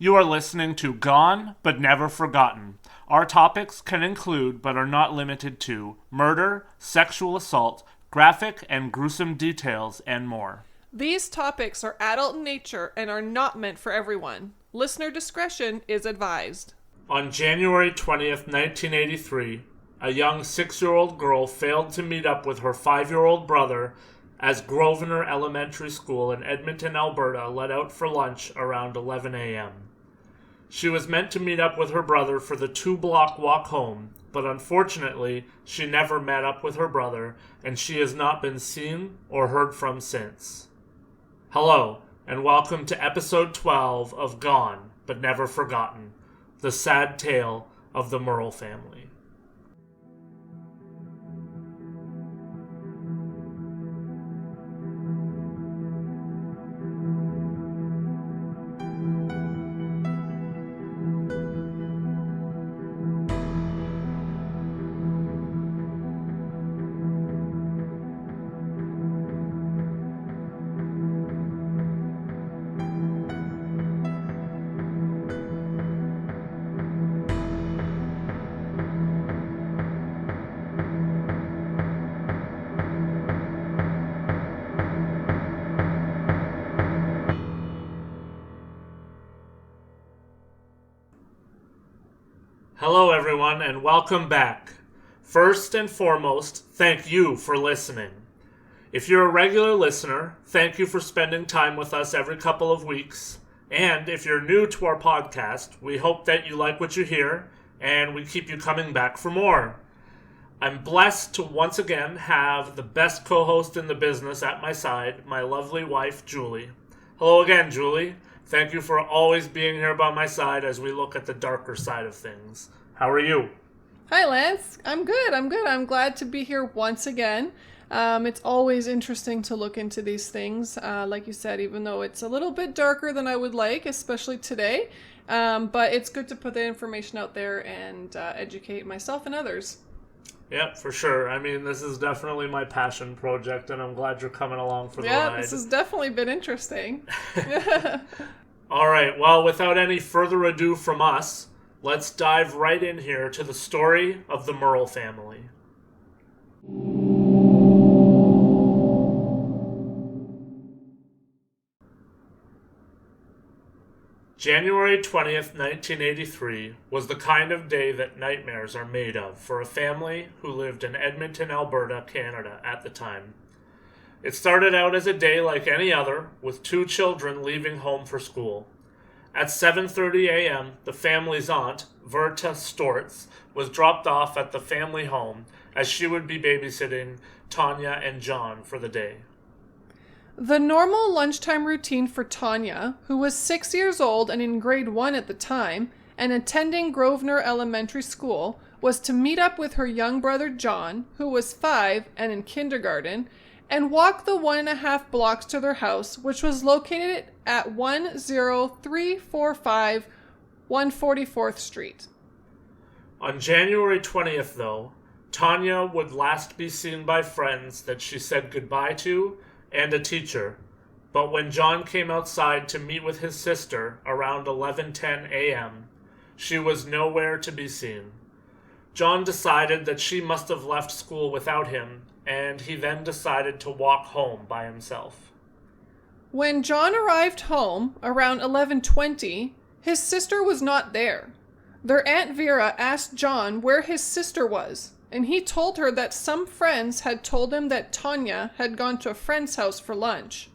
You are listening to Gone But Never Forgotten. Our topics can include, but are not limited to, murder, sexual assault, graphic and gruesome details, and more. These topics are adult in nature and are not meant for everyone. Listener discretion is advised. On January 20th, 1983, a young 6-year-old girl failed to meet up with her 5-year-old brother as Grovener Elementary School in Edmonton, Alberta let out for lunch around 11 a.m. She was meant to meet up with her brother for the 2-block walk home, but unfortunately, she never met up with her brother, and she has not been seen or heard from since. Hello, and welcome to episode 12 of Gone But Never Forgotten, the sad tale of the Murrell family. Hello, everyone, and welcome back. First and foremost, thank you for listening. If you're a regular listener, thank you for spending time with us every couple of weeks. And if you're new to our podcast, we hope that you like what you hear, and we keep you coming back for more. I'm blessed to once again have the best co-host in the business at my side, my lovely wife, Julie. Hello again, Julie. Thank you for always being here by my side as we look at the darker side of things. How are you? Hi, Lance. I'm good. I'm glad to be here once again. It's always interesting to look into these things, like you said, even though it's a little bit darker than I would like, especially today. But it's good to put the information out there and educate myself and others. Yep, for sure. I mean, this is definitely my passion project, and I'm glad you're coming along for the ride. Yeah, this has definitely been interesting. All right, well, without any further ado from us, let's dive right in here to the story of the Murrell family. January 20th, 1983 was the kind of day that nightmares are made of for a family who lived in Edmonton, Alberta, Canada at the time. It started out as a day like any other, with 2 children leaving home for school. At 7:30 a.m., the family's aunt, Verta Stortz, was dropped off at the family home as she would be babysitting Tania and John for the day. The normal lunchtime routine for Tania, who was 6 years old and in grade 1 at the time, and attending Grovener Elementary School, was to meet up with her young brother John, who was 5 and in kindergarten, and walk the 1.5 blocks to their house, which was located at 10345 144th Street. On January 20th, though, Tania would last be seen by friends that she said goodbye to and a teacher, but when John came outside to meet with his sister around 11:10 a.m., she was nowhere to be seen. John decided that she must have left school without him, and he then decided to walk home by himself. When John arrived home around 11:20, his sister was not there. Their Aunt Vera asked John where his sister was, and he told her that some friends had told him that Tania had gone to a friend's house for lunch.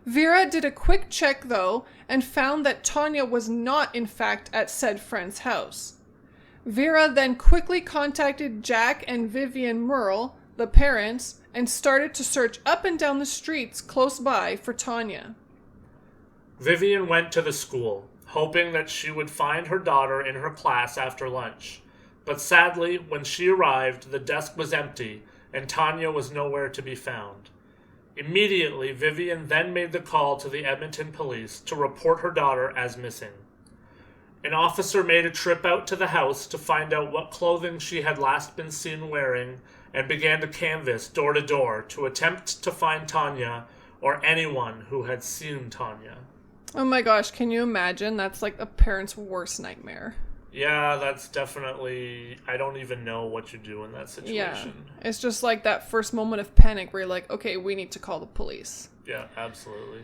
Vera did a quick check, though, and found that Tania was not, in fact, at said friend's house. Vera then quickly contacted Jack and Vivian Murrell, the parents, and started to search up and down the streets close by for Tania. Vivian went to the school, hoping that she would find her daughter in her class after lunch. But sadly, when she arrived, the desk was empty, and Tania was nowhere to be found. Immediately, Vivian then made the call to the Edmonton police to report her daughter as missing. An officer made a trip out to the house to find out what clothing she had last been seen wearing and began to canvass door to door to attempt to find Tania or anyone who had seen Tania. Oh my gosh, can you imagine? That's like a parent's worst nightmare. Yeah, that's definitely... I don't even know what you do in that situation. Yeah, it's just like that first moment of panic where you're like, okay, we need to call the police. Yeah, absolutely.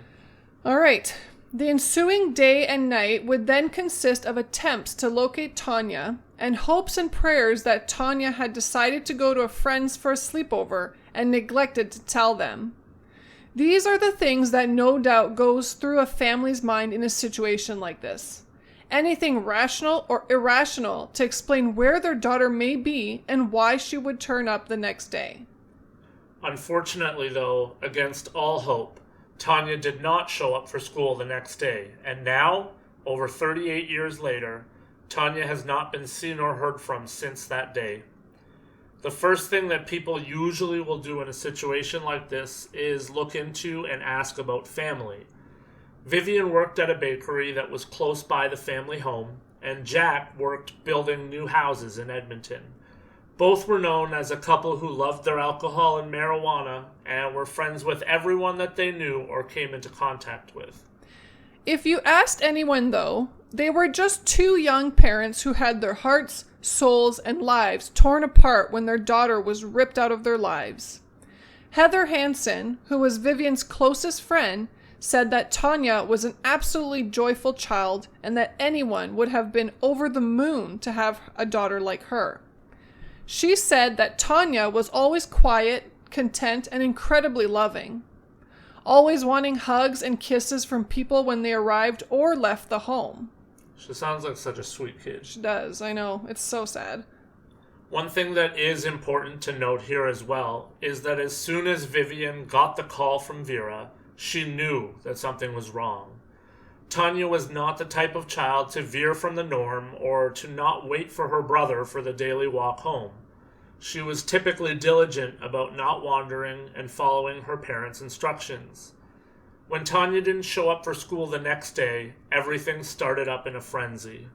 All right. The ensuing day and night would then consist of attempts to locate Tania and hopes and prayers that Tania had decided to go to a friend's for a sleepover and neglected to tell them. These are the things that no doubt goes through a family's mind in a situation like this. Anything rational or irrational to explain where their daughter may be and why she would turn up the next day. Unfortunately, though, against all hope, Tania did not show up for school the next day, and now, over 38 years later, Tania has not been seen or heard from since that day. The first thing that people usually will do in a situation like this is look into and ask about family. Vivian worked at a bakery that was close by the family home, and Jack worked building new houses in Edmonton. Both were known as a couple who loved their alcohol and marijuana and were friends with everyone that they knew or came into contact with. If you asked anyone, though, they were just two young parents who had their hearts, souls, and lives torn apart when their daughter was ripped out of their lives. Heather Hansen, who was Vivian's closest friend, said that Tania was an absolutely joyful child and that anyone would have been over the moon to have a daughter like her. She said that Tania was always quiet, content, and incredibly loving, always wanting hugs and kisses from people when they arrived or left the home. She sounds like such a sweet kid. She does, I know. It's so sad. One thing that is important to note here as well is that as soon as Vivian got the call from Vera, she knew that something was wrong. Tania was not the type of child to veer from the norm or to not wait for her brother for the daily walk home. She was typically diligent about not wandering and following her parents' instructions. When Tania didn't show up for school the next day, everything started up in a frenzy.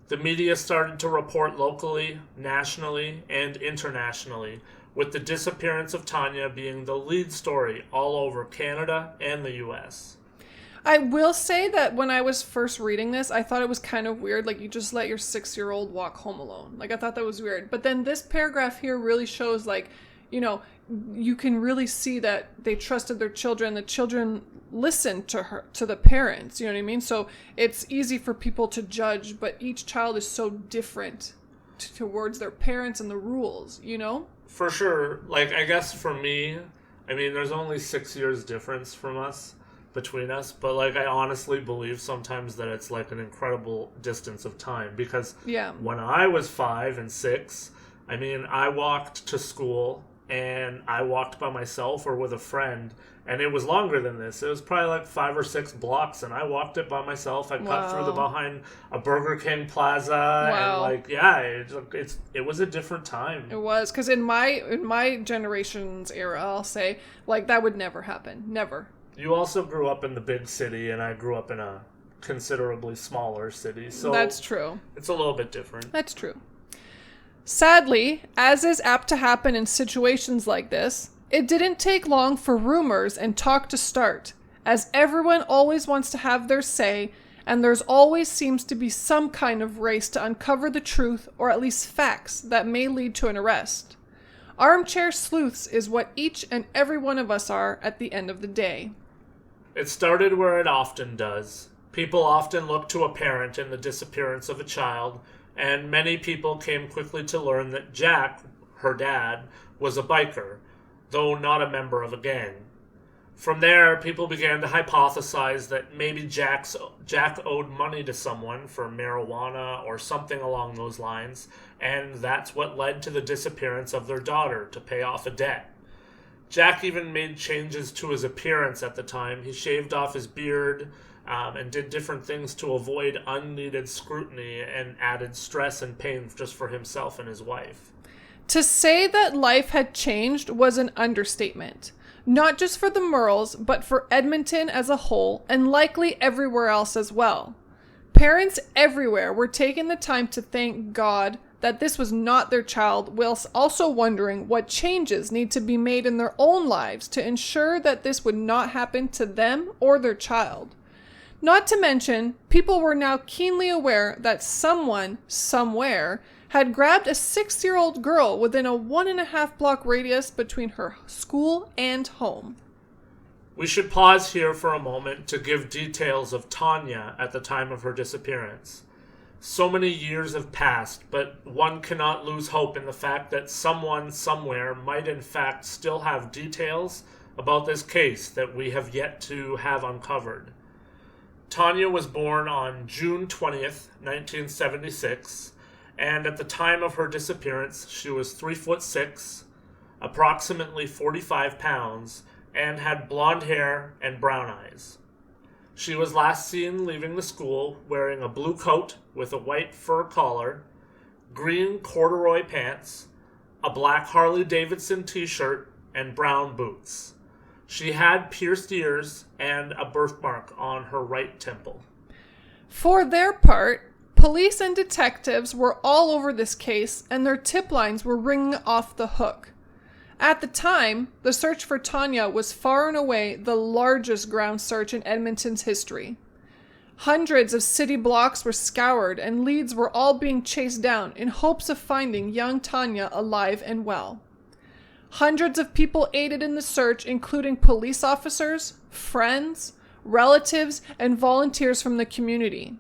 The media started to report locally, nationally, and internationally, with the disappearance of Tania being the lead story all over Canada and the US. I will say that when I was first reading this, I thought it was kind of weird. Like, you just let your 6-year-old walk home alone. Like, I thought that was weird. But then this paragraph here really shows, like, you know, you can really see that they trusted their children. The children listened to the parents. You know what I mean? So it's easy for people to judge, but each child is so different towards their parents and the rules, you know? For sure. Like, I guess for me, I mean, there's only 6 years difference between us, but like I honestly believe sometimes that it's like an incredible distance of time, because when I was 5 and 6, I mean, I walked to school and I walked by myself or with a friend, and it was longer than this. It was probably like 5 or 6 blocks, and I walked it by myself. I cut through behind a Burger King plaza, and like it was a different time. It was, because in my generation's era, I'll say, like, that would never happen, never. You also grew up in the big city, and I grew up in a considerably smaller city, so that's true. It's a little bit different. That's true. Sadly, as is apt to happen in situations like this, it didn't take long for rumors and talk to start, as everyone always wants to have their say, and there's always seems to be some kind of race to uncover the truth, or at least facts that may lead to an arrest. Armchair sleuths is what each and every one of us are at the end of the day. It started where it often does. People often look to a parent in the disappearance of a child, and many people came quickly to learn that Jack, her dad, was a biker, though not a member of a gang. From there, people began to hypothesize that maybe Jack owed money to someone for marijuana or something along those lines, and that's what led to the disappearance of their daughter, to pay off a debt. Jack even made changes to his appearance at the time. He shaved off his beard and did different things to avoid unneeded scrutiny and added stress and pain just for himself and his wife. To say that life had changed was an understatement. Not just for the Murrells, but for Edmonton as a whole, and likely everywhere else as well. Parents everywhere were taking the time to thank God that this was not their child, whilst also wondering what changes need to be made in their own lives to ensure that this would not happen to them or their child. Not to mention, people were now keenly aware that someone, somewhere, had grabbed a 6-year-old girl within a 1.5 block radius between her school and home. We should pause here for a moment to give details of Tania at the time of her disappearance. So many years have passed, but one cannot lose hope in the fact that someone somewhere might in fact still have details about this case that we have yet to have uncovered. Tania was born on June 20th, 1976, and at the time of her disappearance, she was 3'6", approximately 45 pounds, and had blonde hair and brown eyes. She was last seen leaving the school wearing a blue coat with a white fur collar, green corduroy pants, a black Harley-Davidson t-shirt, and brown boots. She had pierced ears and a birthmark on her right temple. For their part, police and detectives were all over this case, and their tip lines were ringing off the hook. At the time, the search for Tania was far and away the largest ground search in Edmonton's history. Hundreds of city blocks were scoured, and leads were all being chased down in hopes of finding young Tania alive and well. Hundreds of people aided in the search, including police officers, friends, relatives, and volunteers from the community.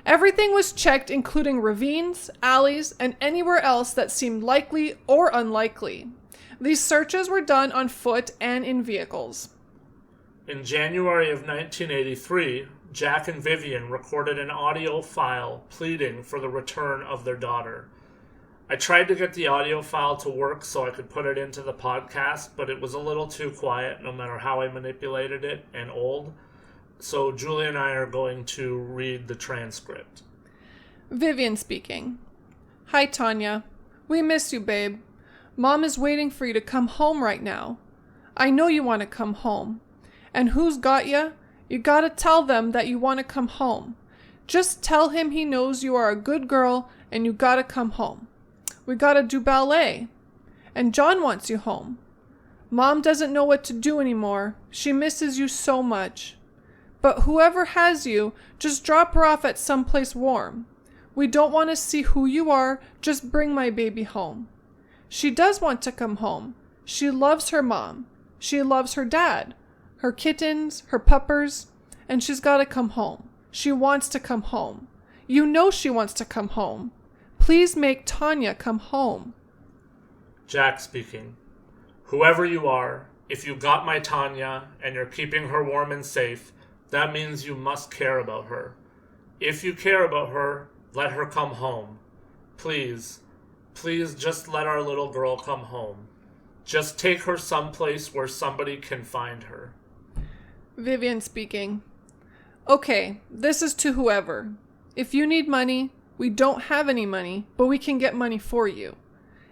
Everything was checked, including ravines, alleys, and anywhere else that seemed likely or unlikely. These searches were done on foot and in vehicles. In January of 1983, Jack and Vivian recorded an audio file pleading for the return of their daughter. I tried to get the audio file to work so I could put it into the podcast, but it was a little too quiet no matter how I manipulated it and old. So Julie and I are going to read the transcript. Vivian speaking. Hi, Tania. We miss you, babe. Mom is waiting for you to come home right now. I know you want to come home. And who's got ya? You gotta tell them that you want to come home. Just tell him he knows you are a good girl and you gotta come home. We gotta do ballet. And John wants you home. Mom doesn't know what to do anymore. She misses you so much. But whoever has you, just drop her off at someplace warm. We don't want to see who you are. Just bring my baby home. She does want to come home. She loves her mom. She loves her dad, her kittens, her puppers, and she's got to come home. She wants to come home. You know she wants to come home. Please make Tania come home. Jack speaking. Whoever you are, if you got my Tania and you're keeping her warm and safe, that means you must care about her. If you care about her, let her come home. Please just let our little girl come home. Just take her someplace where somebody can find her. Vivian speaking. Okay, this is to whoever. If you need money, we don't have any money, but we can get money for you.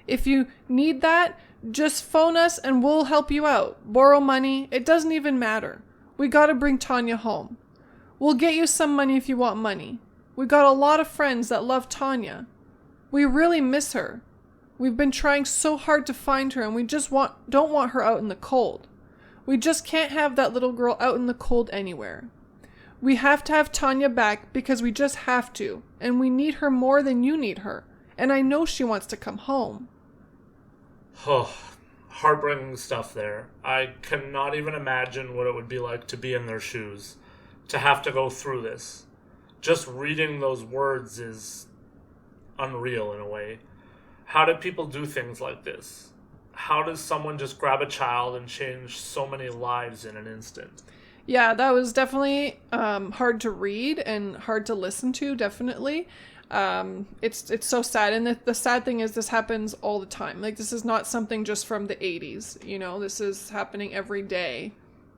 If you need that, just phone us and we'll help you out. Borrow money, it doesn't even matter. We gotta bring Tania home. We'll get you some money if you want money. We got a lot of friends that love Tania. We really miss her. We've been trying so hard to find her and we just don't want her out in the cold. We just can't have that little girl out in the cold anywhere. We have to have Tania back because we just have to, and we need her more than you need her. And I know she wants to come home. Oh, heartbreaking stuff there. I cannot even imagine what it would be like to be in their shoes, to have to go through this. Just reading those words is unreal in a way. How do people do things like this? How does someone just grab a child and change so many lives in an instant? Yeah, that was definitely hard to read and hard to listen to, definitely. It's so sad. And the sad thing is this happens all the time. Like, this is not something just from the 80s, you know? This is happening every day.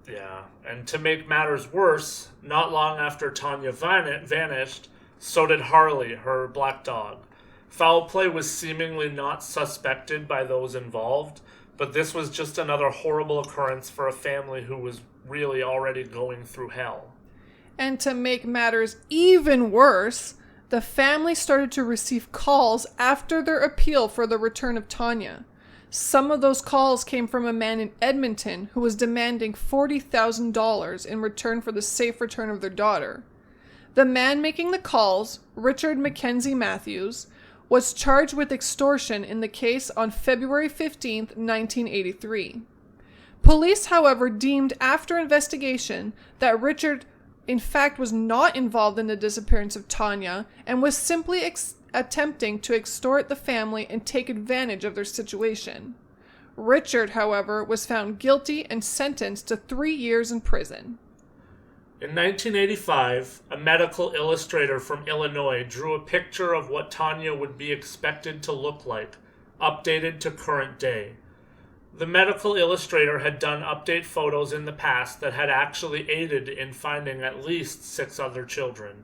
Yeah, and to make matters worse, not long after Tania vanished, so did Harley, her black dog. Foul play was seemingly not suspected by those involved, but this was just another horrible occurrence for a family who was really already going through hell. And to make matters even worse, the family started to receive calls after their appeal for the return of Tania. Some of those calls came from a man in Edmonton who was demanding $40,000 in return for the safe return of their daughter. The man making the calls, Richard Mackenzie Matthews, was charged with extortion in the case on February 15, 1983. Police, however, deemed after investigation that Richard, in fact, was not involved in the disappearance of Tania and was simply attempting to extort the family and take advantage of their situation. Richard, however, was found guilty and sentenced to 3 years in prison. In 1985, a medical illustrator from Illinois drew a picture of what Tania would be expected to look like, updated to current day. The medical illustrator had done update photos in the past that had actually aided in finding at least 6 other children.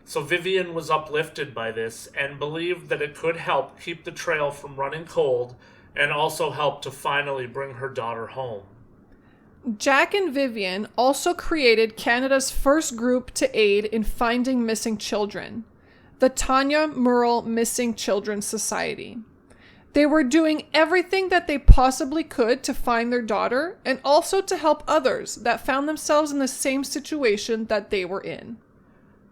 So Vivian was uplifted by this and believed that it could help keep the trail from running cold and also help to finally bring her daughter home. Jack and Vivian also created Canada's first group to aid in finding missing children, the Tania Murrell Missing Children Society. They were doing everything that they possibly could to find their daughter and also to help others that found themselves in the same situation that they were in.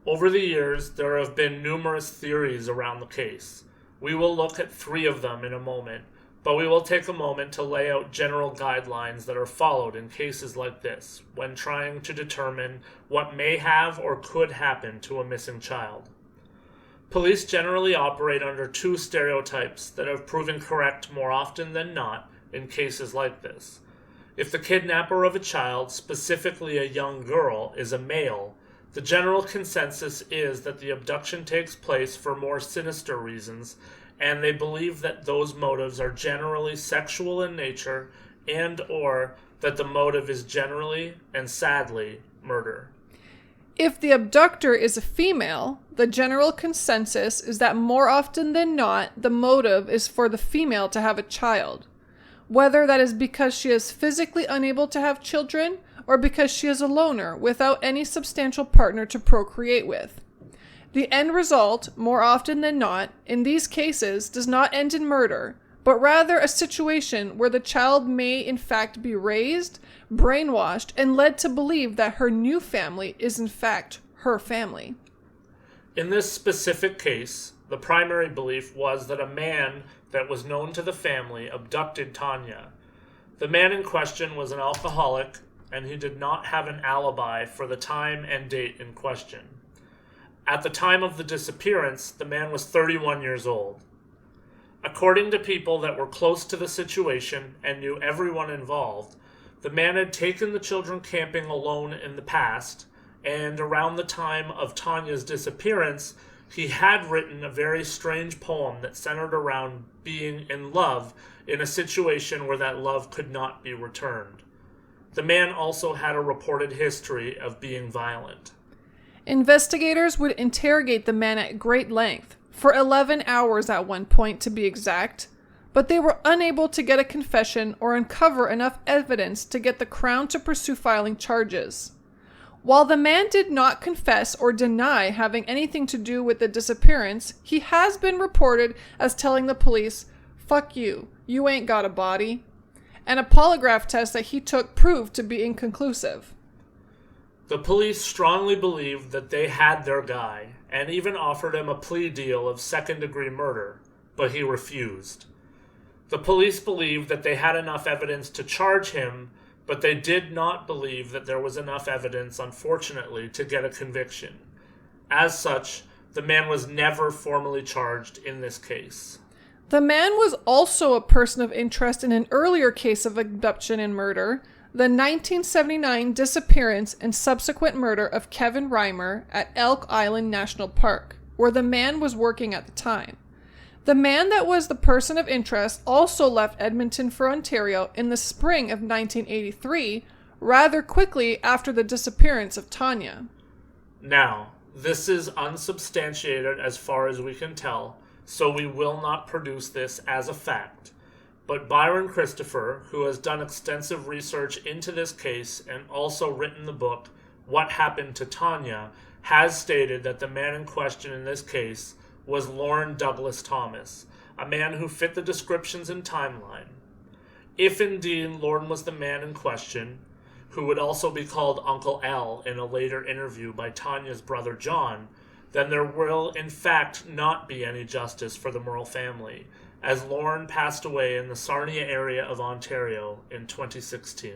Over the years, there have been numerous theories around the case. We will look at 3 of them in a moment, but we will take a moment to lay out general guidelines that are followed in cases like this when trying to determine what may have or could happen to a missing child. Police generally operate under 2 stereotypes that have proven correct more often than not in cases like this. If the kidnapper of a child, specifically a young girl, is a male, the general consensus is that the abduction takes place for more sinister reasons, and they believe that those motives are generally sexual in nature and/or that the motive is generally, and sadly, murder. If the abductor is a female, the general consensus is that more often than not, the motive is for the female to have a child. Whether that is because she is physically unable to have children or because she is a loner without any substantial partner to procreate with. The end result, more often than not, in these cases does not end in murder, but rather a situation where the child may in fact be raised, brainwashed, and led to believe that her new family is in fact her family. In this specific case, the primary belief was that a man that was known to the family abducted Tania. The man in question was an alcoholic, and he did not have an alibi for the time and date in question. At the time of the disappearance, the man was 31 years old. According to people that were close to the situation and knew everyone involved, the man had taken the children camping alone in the past, and around the time of Tania's disappearance, he had written a very strange poem that centered around being in love in a situation where that love could not be returned. The man also had a reported history of being violent. Investigators would interrogate the man at great length, for 11 hours at one point to be exact, but they were unable to get a confession or uncover enough evidence to get the Crown to pursue filing charges. While the man did not confess or deny having anything to do with the disappearance, he has been reported as telling the police, "Fuck you, you ain't got a body." And a polygraph test that he took proved to be inconclusive. The police strongly believed that they had their guy, and even offered him a plea deal of second-degree murder, but he refused. The police believed that they had enough evidence to charge him, but they did not believe that there was enough evidence, unfortunately, to get a conviction. As such, the man was never formally charged in this case. The man was also a person of interest in an earlier case of abduction and murder, the 1979 disappearance and subsequent murder of Kevin Reimer at Elk Island National Park, where the man was working at the time. The man that was the person of interest also left Edmonton for Ontario in the spring of 1983, rather quickly after the disappearance of Tania. Now, this is unsubstantiated as far as we can tell, so we will not produce this as a fact. But Byron Christopher, who has done extensive research into this case and also written the book, What Happened to Tania, has stated that the man in question in this case was Lauren Douglas Thomas, a man who fit the descriptions and timeline. If indeed Lorne was the man in question, who would also be called Uncle L in a later interview by Tania's brother John, then there will in fact not be any justice for the Murrell family, as Lorne passed away in the Sarnia area of Ontario in 2016.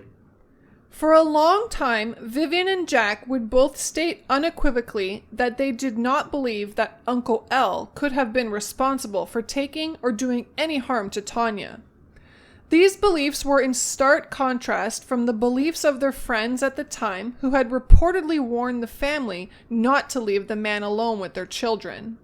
For a long time, Vivian and Jack would both state unequivocally that they did not believe that Uncle L could have been responsible for taking or doing any harm to Tania. These beliefs were in stark contrast from the beliefs of their friends at the time who had reportedly warned the family not to leave the man alone with their children.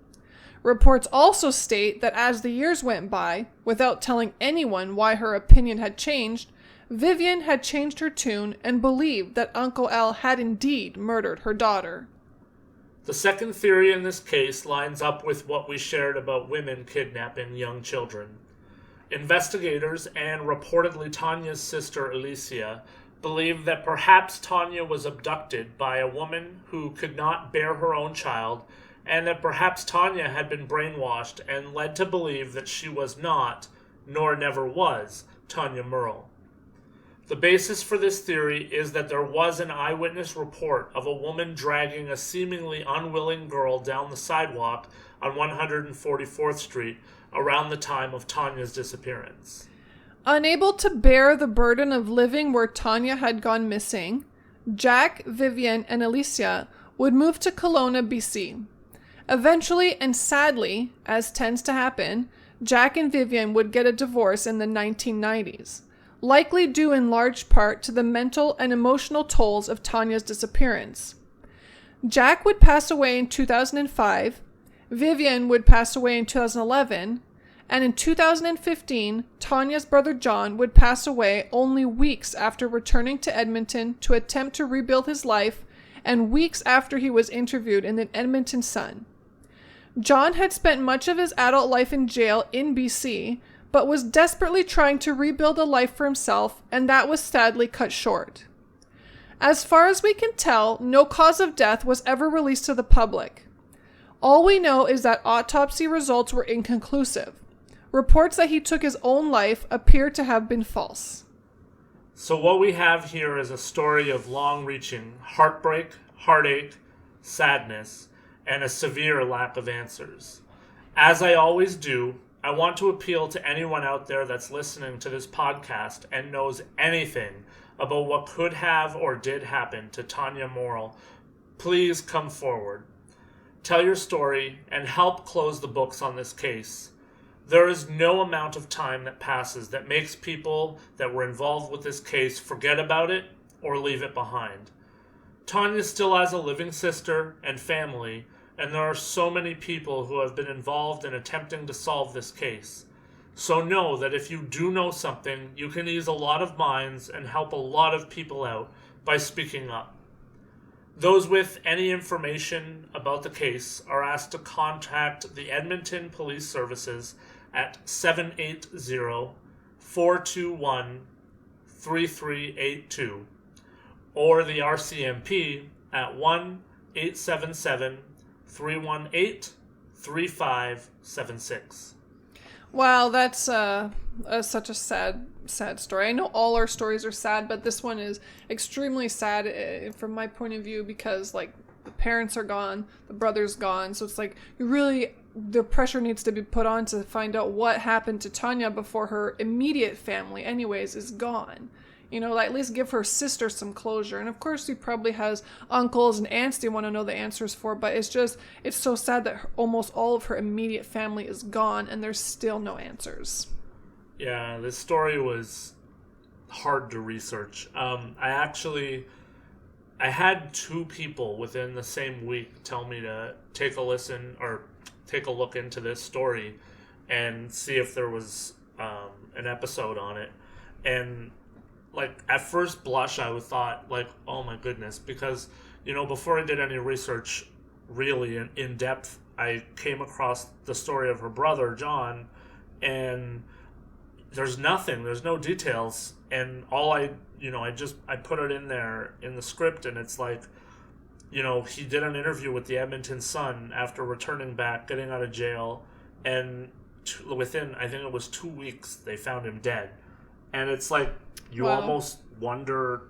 Reports also state that as the years went by, without telling anyone why her opinion had changed, Vivian had changed her tune and believed that Uncle L had indeed murdered her daughter. The second theory in this case lines up with what we shared about women kidnapping young children. Investigators and reportedly Tania's sister Alicia believe that perhaps Tania was abducted by a woman who could not bear her own child, and that perhaps Tania had been brainwashed and led to believe that she was not, nor never was, Tania Murrell. The basis for this theory is that there was an eyewitness report of a woman dragging a seemingly unwilling girl down the sidewalk on 144th Street around the time of Tania's disappearance. Unable to bear the burden of living where Tania had gone missing, Jack, Vivian, and Alicia would move to Kelowna, BC. Eventually, and sadly, as tends to happen, Jack and Vivian would get a divorce in the 1990s, likely due in large part to the mental and emotional tolls of Tania's disappearance. Jack would pass away in 2005, Vivian would pass away in 2011, and in 2015, Tania's brother John would pass away only weeks after returning to Edmonton to attempt to rebuild his life, and weeks after he was interviewed in the Edmonton Sun. John had spent much of his adult life in jail in BC, but was desperately trying to rebuild a life for himself, and that was sadly cut short. As far as we can tell, no cause of death was ever released to the public. All we know is that autopsy results were inconclusive. Reports that he took his own life appear to have been false. So what we have here is a story of long-reaching heartbreak, heartache, sadness, and a severe lack of answers. As I always do, I want to appeal to anyone out there that's listening to this podcast and knows anything about what could have or did happen to Tania Murrell. Please come forward. Tell your story and help close the books on this case. There is no amount of time that passes that makes people that were involved with this case forget about it or leave it behind. Tania still has a living sister and family, and there are so many people who have been involved in attempting to solve this case. So know that if you do know something, you can ease a lot of minds and help a lot of people out by speaking up. Those with any information about the case are asked to contact the Edmonton Police Services at 780-421-3382 or the RCMP at 1-877-318-3576. Wow, that's such a sad story. I know all our stories are sad, but this one is extremely sad from my point of view because, like, the parents are gone, the brother's gone, so it's like the pressure needs to be put on to find out what happened to Tania before her immediate family, anyways, is gone. You know, like, at least give her sister some closure. And of course, he probably has uncles and aunts they want to know the answers for, but it's so sad that almost all of her immediate family is gone and there's still no answers. Yeah, this story was hard to research. I had two people within the same week tell me to take a listen or take a look into this story and see if there was an episode on it. And like, at first blush, I thought, like, oh my goodness, because, you know, before I did any research really in depth, I came across the story of her brother, John, and there's no details, and all I put it in there in the script, and it's like, you know, he did an interview with the Edmonton Sun after returning back, getting out of jail, and within, I think it was 2 weeks, they found him dead. And it's like, you Wow. almost wonder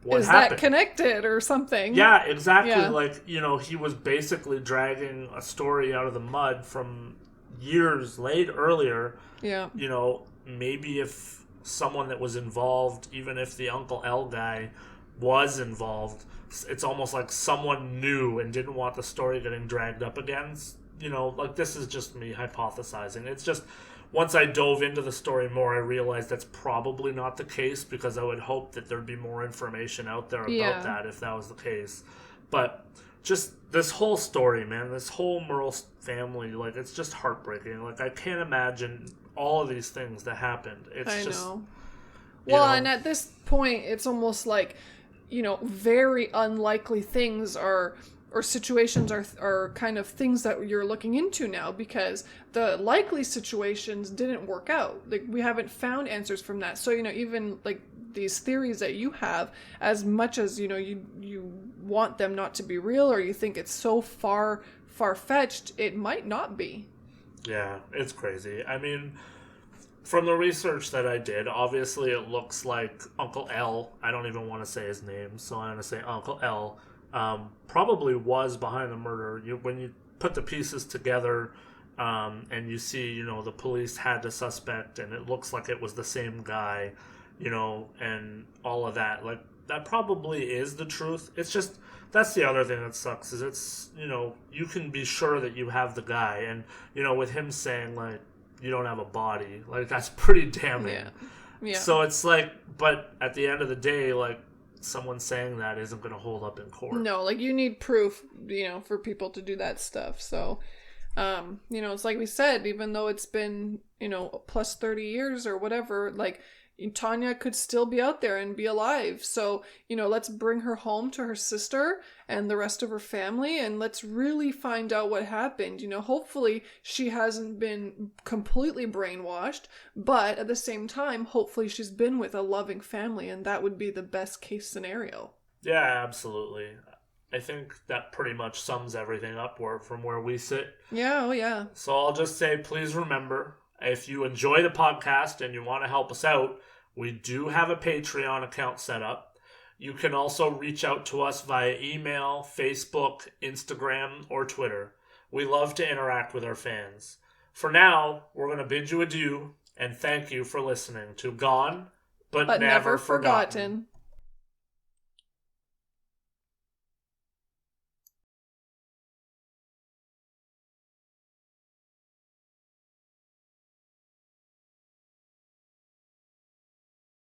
what Is happened. that connected or something? Yeah, exactly. Yeah. Like, he was basically dragging a story out of the mud from years earlier. Yeah. Maybe if someone that was involved, even if the Uncle L guy was involved, it's almost like someone knew and didn't want the story getting dragged up again. Like, this is just me hypothesizing. It's just, once I dove into the story more, I realized that's probably not the case, because I would hope that there'd be more information out there about that if that was the case. But just this whole story, man, this whole Murrell family, like, it's just heartbreaking. Like, I can't imagine all of these things that happened. It's just, know. Well, and at this point, it's almost like, very unlikely things or situations are kind of things that you're looking into now, because the likely situations didn't work out. Like, we haven't found answers from that. So, even like these theories that you have, as much as, you want them not to be real, or you think it's so far-fetched, it might not be. Yeah, it's crazy. I mean, from the research that I did, obviously it looks like Uncle L, I don't even want to say his name, so I'm going to say Uncle L, probably was behind the murder. When you put the pieces together, and you see, the police had the suspect, and it looks like it was the same guy, and all of that. Like, that probably is the truth. It's just, that's the other thing that sucks, is it's, you can be sure that you have the guy, and, with him saying, like, you don't have a body, like, that's pretty damning. Yeah. So it's like, but at the end of the day, like, someone saying that isn't going to hold up in court. No, like, you need proof, for people to do that stuff. So, it's like we said, even though it's been, plus 30 years or whatever, like, Tania could still be out there and be alive. So, let's bring her home to her sister and the rest of her family, and let's really find out what happened. Hopefully she hasn't been completely brainwashed, but at the same time, hopefully she's been with a loving family, and that would be the best case scenario. Yeah, absolutely. I think that pretty much sums everything up from where we sit. Yeah, oh yeah. So I'll just say, please remember, if you enjoy the podcast and you want to help us out, we do have a Patreon account set up. You can also reach out to us via email, Facebook, Instagram, or Twitter. We love to interact with our fans. For now, we're going to bid you adieu and thank you for listening to Gone, but Never Forgotten.